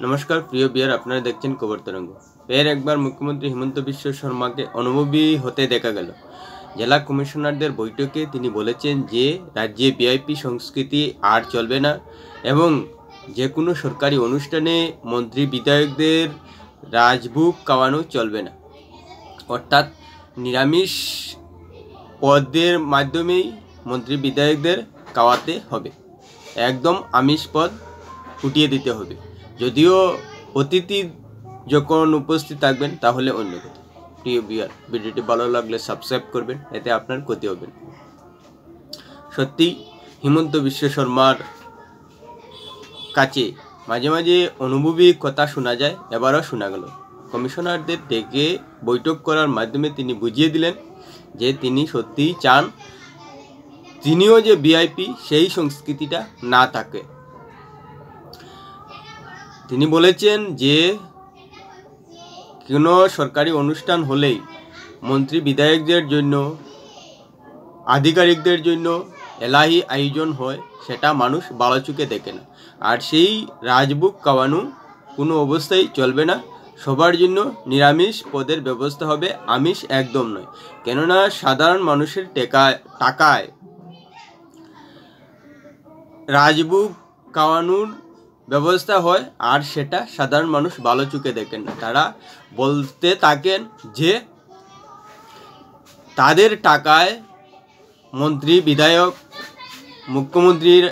নমস্কার প্রিয় বিয়ার, আপনারা দেখছেন খবর তরঙ্গ। ফের একবার মুখ্যমন্ত্রী হিমন্ত বিশ্ব শর্মাকে অনুভবী হতে দেখা গেল। জেলা কমিশনারদের বৈঠকে তিনি বলেছেন যে রাজ্যে ভিআইপি সংস্কৃতি আর চলবে না এবং যে কোনো সরকারি অনুষ্ঠানে মন্ত্রী বিধায়কদের রাজভোগ খাওয়ানো চলবে না, অর্থাৎ নিরামিষ পদের মাধ্যমেই মন্ত্রী বিধায়কদের খাওয়াতে হবে, একদম আমিষ পদ উঠিয়ে দিতে হবে। যদিও অতিথি যখন উপস্থিত থাকবেন তাহলে অন্য কথা। প্রিয় বিয়ার, ভিডিওটি ভালো লাগলে সাবস্ক্রাইব করবেন, এতে আপনার ক্ষতি হবে না। সত্যি হিমন্ত বিশ্ব শর্মার কাছে মাঝে মাঝে অনুভবী কথা শোনা যায়, এবারও শোনা গেল। কমিশনারদের ডেকে বৈঠক করার মাধ্যমে তিনি বুঝিয়ে দিলেন যে তিনি সত্যিই চান তিনিও যে ভিআইপি সেই সংস্কৃতিটা না থাকে। তিনি বলেছেন যে কোনো সরকারি অনুষ্ঠান হলেই মন্ত্রী বিধায়কদের জন্য, আধিকারিকদের জন্য এলাহি আয়োজন হয়, সেটা মানুষ ভালো চোখে দেখে না। আর সেই রাজভোগ খাওয়ানো কোনো অবস্থায় চলবে না। সবার জন্য নিরামিষ পদের ব্যবস্থা হবে, আমিষ একদম নয়। কেননা সাধারণ মানুষের টাকায় রাজভোগ খাওয়ানোর ব্যবস্থা হয়, আর সেটা সাধারণ মানুষ ভালো চোখে দেখেন না। তারা বলতে থাকেন যে তাদের টাকায় মন্ত্রী বিধায়ক মুখ্যমন্ত্রীর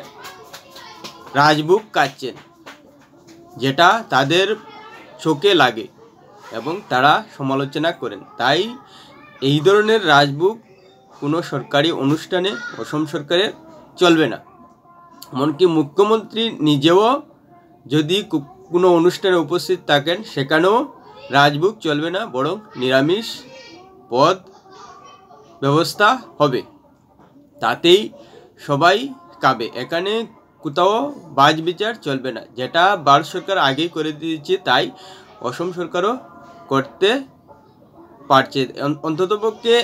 রাজভোগ খাচ্ছেন, যেটা তাদের চোখে লাগে এবং তারা সমালোচনা করেন। তাই এই ধরনের রাজভোগ কোনো সরকারি অনুষ্ঠানে অসম সরকারের চলবে না। এমনকি মুখ্যমন্ত্রী নিজেও যদি কোনো অনুষ্ঠানে উপস্থিত থাকেন, সেখানেও রাজভোগ চলবে না, বরং নিরামিষ পদ ব্যবস্থা হবে। তাতেই সবাই খাবে, এখানে কোথাও বাজ বিচার চলবে না। যেটা ভারত সরকার আগেই করে দিয়েছে, তাই অসম সরকারও করতে পারছে। অন্ততপক্ষে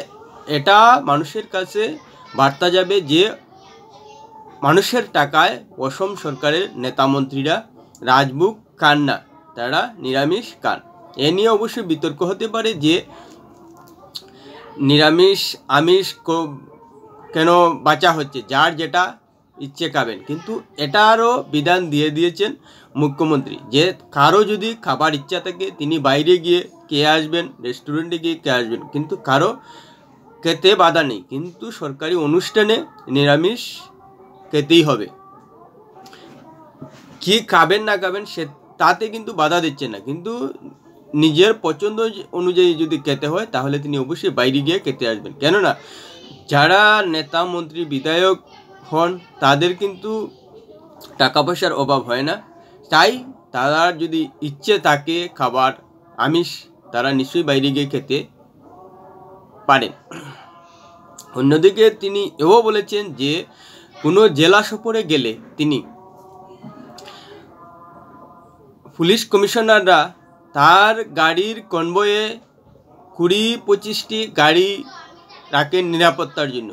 এটা মানুষের কাছে বার্তা যাবে যে মানুষের টাকায় অসম সরকারের নেতা মন্ত্রীরা রাজভোগ খান না, তারা নিরামিষ খান। এ নিয়ে অবশ্যই বিতর্ক হতে পারে যে নিরামিষ আমিষ কেন বাঁচা হচ্ছে, যার যেটা ইচ্ছে খাবেন। কিন্তু এটারও বিধান দিয়ে দিয়েছেন মুখ্যমন্ত্রী যে কারো যদি খাবার ইচ্ছা থাকে তিনি বাইরে গিয়ে খেয়ে আসবেন, রেস্টুরেন্টে গিয়ে খেয়ে আসবেন, কিন্তু কারো খেতে বাধা নেই। কিন্তু সরকারি অনুষ্ঠানে নিরামিষ খেতেই হবে। কি খাবেন না খাবেন সে তাতে কিন্তু বাধা দিচ্ছে না, কিন্তু নিজের পছন্দ অনুযায়ী যদি খেতে হয় তাহলে তিনি অবশ্যই বাইরে গিয়ে খেতে আসবেন। কেননা যারা নেতা মন্ত্রী বিধায়ক হন তাদের কিন্তু টাকা পয়সার অভাব হয় না, তাই তারা যদি ইচ্ছে থাকে খাবার আমিষ, তারা নিশ্চয়ই বাইরে গিয়ে খেতে পারেন। অন্যদিকে তিনি এও বলেছেন যে কোনো জেলা সফরে গেলে তিনি পুলিশ কমিশনাররা তার গাড়ির কনভয়ে 20-25টি গাড়ি রাখেন নিরাপত্তার জন্য,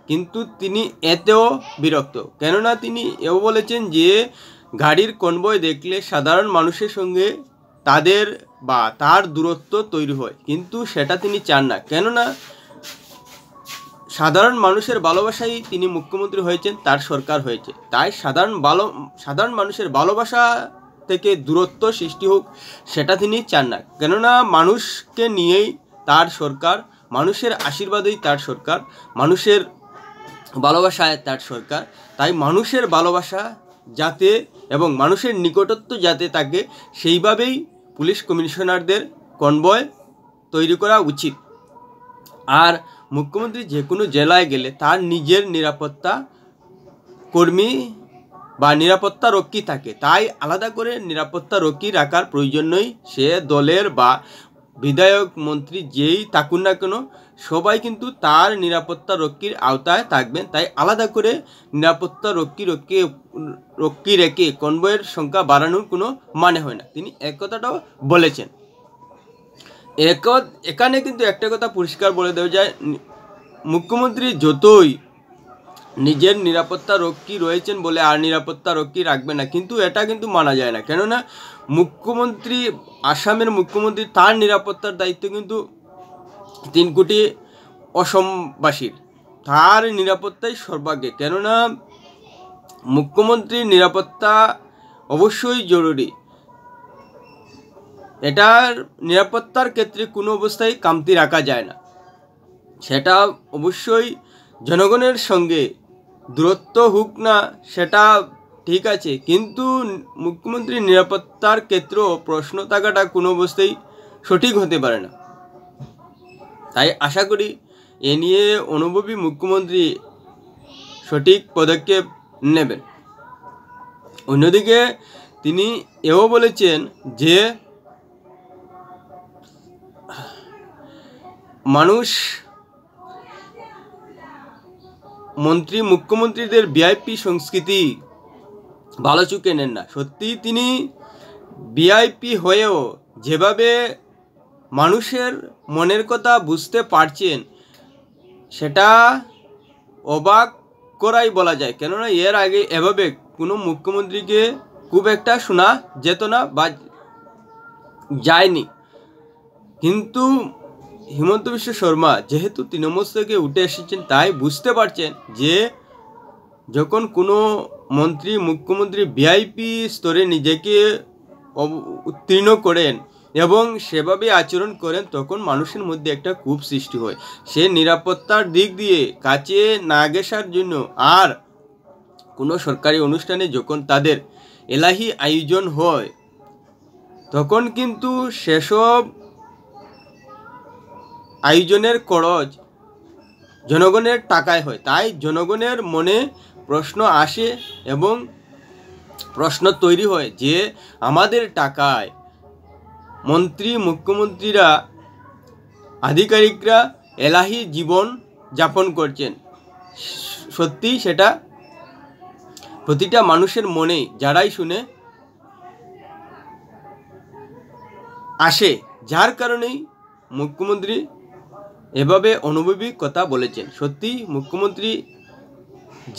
কিন্তু তিনি এতেও বিরক্ত। কেননা তিনি এও বলেছেন যে গাড়ির কনভয় দেখলে সাধারণ মানুষের সঙ্গে তার দূরত্ব তৈরি হয়, কিন্তু সেটা তিনি চান না। কেননা সাধারণ মানুষের ভালোবাসাই তিনি মুখ্যমন্ত্রী হয়েছেন, তার সরকার হয়েছে। তাই সাধারণ মানুষের ভালোবাসা থেকে দূরত্ব সৃষ্টি হোক, সেটা তিনি চান না। কেননা মানুষকে নিয়েই তার সরকার, মানুষের আশীর্বাদেই তার সরকার, মানুষের ভালোবাসায় তার সরকার। তাই মানুষের ভালোবাসা যাতে এবং মানুষের নিকটত্ব যাতে থাকে, সেইভাবেই পুলিশ কমিশনারদের কনভয় তৈরি করা উচিত। আর মুখ্যমন্ত্রী যে কোনো জেলায় গেলে তার নিজের নিরাপত্তা কর্মী বা নিরাপত্তা রক্ষী থাকে, তাই আলাদা করে নিরাপত্তা রক্ষী রাখার প্রয়োজন নেই। সে দলের বা বিধায়ক মন্ত্রী যেই থাকুন না কেন, সবাই কিন্তু তার নিরাপত্তা রক্ষীর আওতায় থাকবেন। তাই আলাদা করে নিরাপত্তা রক্ষী রেখে কনভয়ের সংখ্যা বাড়ানোর কোনো মানে হয় না, তিনি এক কথাটাও বলেছেন। এখানে কিন্তু একটা কথা পরিষ্কার বলে দেওয়া যায়, মুখ্যমন্ত্রী যতই নিজের নিরাপত্তা রক্ষী রয়েছেন বলে আর নিরাপত্তা রক্ষী রাখবে না, কিন্তু এটা কিন্তু মানা যায় না। কেননা মুখ্যমন্ত্রী, আসামের মুখ্যমন্ত্রী, তার নিরাপত্তার দায়িত্ব কিন্তু 3 কোটি অসমবাসীর। তার নিরাপত্তাই সর্বাগ্রে, কেননা মুখ্যমন্ত্রীর নিরাপত্তা অবশ্যই জরুরি। এটার নিরাপত্তার ক্ষেত্রে কোনো অবস্থায় কমতি রাখা যায় না। সেটা অবশ্যই জনগণের সঙ্গে দূরত্ব হোক না, সেটা ঠিক আছে, কিন্তু মুখ্যমন্ত্রীর নিরাপত্তার ক্ষেত্রেও প্রশ্ন থাকাটা কোনো অবস্থায় সঠিক হতে পারে না। তাই আশা করি এ নিয়ে অনুভবী মুখ্যমন্ত্রী সঠিক পদক্ষেপ নেবেন। অন্যদিকে তিনি এও বলেছেন যে মানুষ মুখ্যমন্ত্রীদের ভিআইপি সংস্কৃতি ভালো চোখে নেন না। সত্যি তিনি ভিআইপি হয়েও যেভাবে মানুষের মনের কথা বুঝতে পারছেন, সেটা অবাক করাই বলা যায়। কেননা এর আগে এভাবে কোনো মুখ্যমন্ত্রীকে খুব একটা শোনা যেত না বা যায়নি। কিন্তু হিমন্ত বিশ্ব শর্মা যেহেতু তৃণমূল থেকে উঠে এসেছেন, তাই বুঝতে পারছেন যে যখন কোনো মন্ত্রী, মুখ্যমন্ত্রী ভিআইপি স্তরে নিজেকে উত্তীর্ণ করেন এবং সেভাবে আচরণ করেন, তখন মানুষের মধ্যে একটা ক্ষোভ সৃষ্টি হয়। সে নিরাপত্তার দিক দিয়ে কাছে না ঘেঁষার জন্য আর কোনো সরকারি অনুষ্ঠানে যখন তাদের এলাহি আয়োজন হয়, তখন কিন্তু সেসব আয়োজনের খরচ জনগণের টাকায় হয়। তাই জনগণের মনে প্রশ্ন আসে এবং প্রশ্ন তৈরি হয় যে আমাদের টাকায় মন্ত্রী, মুখ্যমন্ত্রীরা, আধিকারিকরা এলাহি জীবন যাপন করছেন। সত্যি সেটা প্রতিটা মানুষের মনে যারাই শুনে আসে, যার কারণেই মুখ্যমন্ত্রী এভাবে অনুভবী কথা বলেছেন। সত্যি মুখ্যমন্ত্রী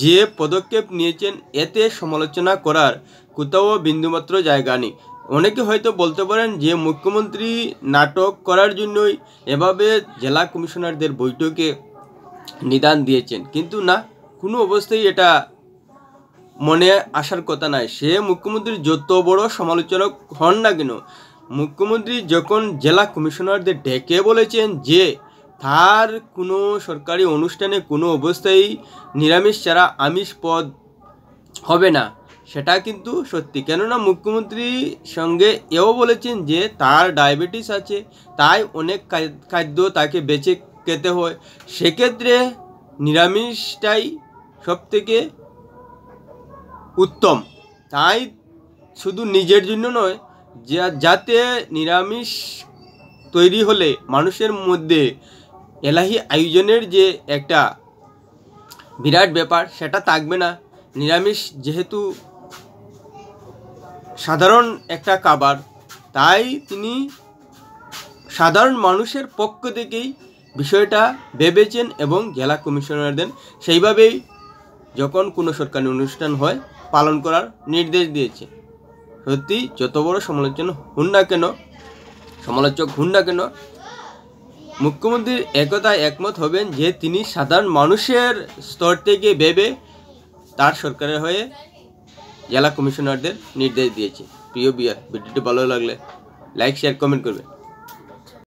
যে পদক্ষেপ নিয়েছেন, এতে সমালোচনা করার কোথাও বিন্দুমাত্র জায়গা নেই। অনেকে হয়তো বলতে পারেন যে মুখ্যমন্ত্রী নাটক করার জন্যই এভাবে জেলা কমিশনারদের বৈঠকে নিদান দিয়েছেন, কিন্তু না, কোনো অবস্থায় এটা মনে আসার কথা নয়। সে মুখ্যমন্ত্রী যত বড় সমালোচক হন না কেন, মুখ্যমন্ত্রী যখন জেলা কমিশনারদের ডেকে বলেছেন যে তার কোনো সরকারি অনুষ্ঠানে কোনো অবস্থায় নিরামিষ ছাড়া আমিষ পদ হবে না, সেটা কিন্তু সত্যি। কেননা মুখ্যমন্ত্রী সঙ্গে এও বলেছেন যে তার ডায়াবেটিস আছে, তাই অনেক খাদ্য তাকে বেছে খেতে হয়, সেক্ষেত্রে নিরামিষটাই সবথেকে উত্তম। তাই শুধু নিজের জন্য নয়, যাতে নিরামিষ তৈরি হলে মানুষের মধ্যে এলাহি আয়োজনের যে একটা বিরাট ব্যাপার, সেটা থাকবে না। নিরামিষ যেহেতু সাধারণ একটা খাবার, তাই তিনি সাধারণ মানুষের পক্ষ থেকেই বিষয়টা ভেবেছেন এবং জেলা কমিশনারদের সেইভাবেই যখন কোনো সরকারি অনুষ্ঠান হয় পালন করার নির্দেশ দিয়েছে। সত্যি যত বড় সমালোচক হন না কেন, মুখ্যমন্ত্রীর একতায় একমত হবেন যে তিনি সাধারণ মানুষের স্তর থেকে ভেবে তার সরকারের হয়ে জেলা কমিশনারদের নির্দেশ দিয়েছে। প্রিয় ভিডিওটি ভালো লাগলে লাইক, শেয়ার, কমেন্ট করবে।